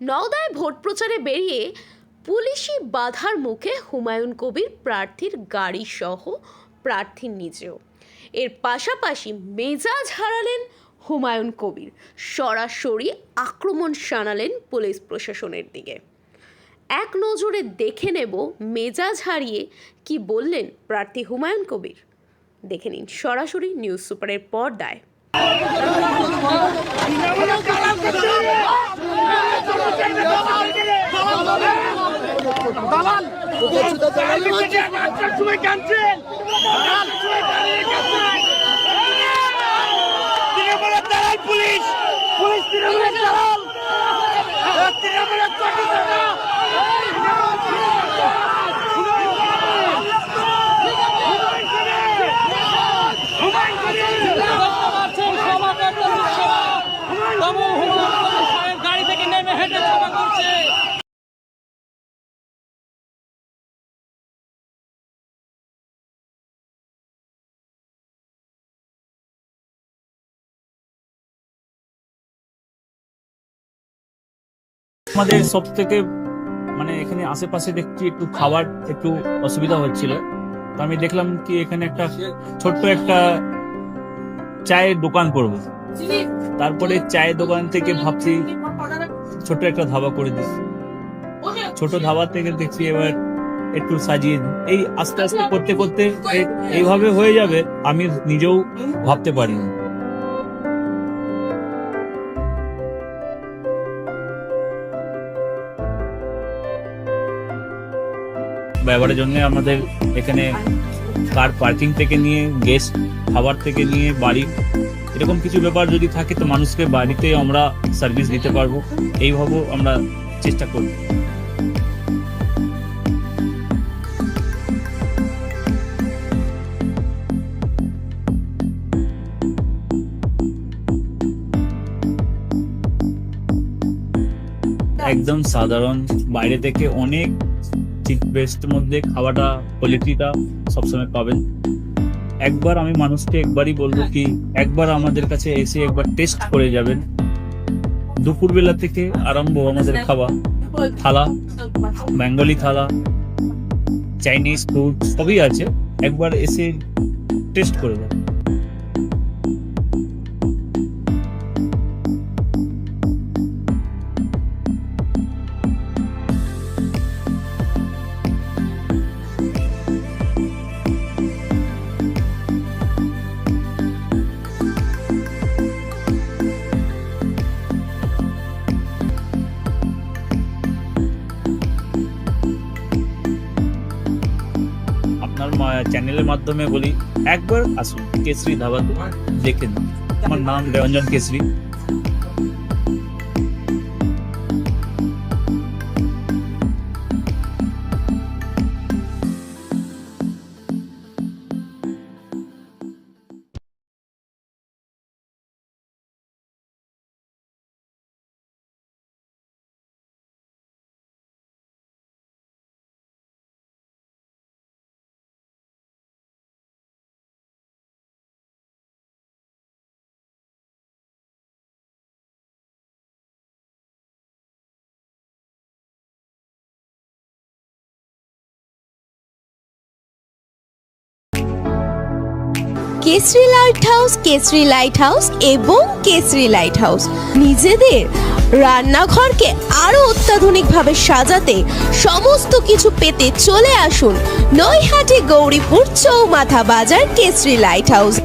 নওদায় vote প্রচারে বেরিয়ে পুলিশি বাধার মুখে হুমায়ুন কবির প্রার্থীর গাড়ি সহ প্রার্থী নিজেও। এর পাশাপাশি মেজাজ হারালেন হুমায়ুন কবির, সরাসরি আক্রমণ শানালেন পুলিশ প্রশাসনের দিকে। এক নজরে দেখে নেব মেজাজ হারিয়ে কি বললেন প্রার্থী হুমায়ুন কবির। দেখে নিন সরাসরি নিউজ সুপারের পর্দায়। গাড়ি থেকে নেমে হেঁটে ক্ষমা করছে। আমাদের সব থেকে এখানে আশেপাশে দেখছি একটু খাবার একটু অসুবিধা হচ্ছিল, তো আমি দেখলাম কি এখানে একটা ছোট্ট একটা চায়ের দোকান করবো। তারপরে চায়ের দোকান থেকে ভাবছি ছোট্ট একটা ধাবা করে দিই। ছোট ধাবা থেকে দেখছি এবার একটু সাজিয়ে দিই। এই আস্তে আস্তে করতে করতে এইভাবে হয়ে যাবে আমি নিজেও ভাবতে পারিনি। ব্যবহারের জন্য আমাদের এখানে কার পার্কিং থেকে নিয়ে গেস্ট খাবার থেকে নিয়ে বাড়ি এরকম কিছু ব্যাপার যদি থাকে তো মানুষকে বাড়িতে আমরা সার্ভিস দিতে পারবো, এইভাবেও আমরা চেষ্টা করব। একদম সাধারণ, বাইরে থেকে অনেক চিপ বেস্ট মধ্যে খাওয়াটা কোয়ালিটিটা সবসময় পাবেন। একবার আমি মানুষকে একবারই বলবো কি একবার আমাদের কাছে এসে একবার টেস্ট করে যাবেন। দুপুরবেলা থেকে আরম্ভ আমাদের খাওয়া, থালা, বেঙ্গলি থালা, চাইনিজ ফুড সবই আছে, একবার এসে টেস্ট করে যাবেন। চ্যানেলের মাধ্যমে বলি একবার আসুন কেশরী ধাবাতে, দেখেন। আমার নাম Ranjan Keshari. Keshari light house, Keshari light house এবং কেশরী লাইট হাউস নিজেদের রান্নাঘরকে আরো অত্যাধুনিকভাবে সাজাতে সমস্ত কিছু পেতে চলে আসুন নৈহাটি গৌরীপুর চৌমাথা বাজার কেশরী লাইট হাউস।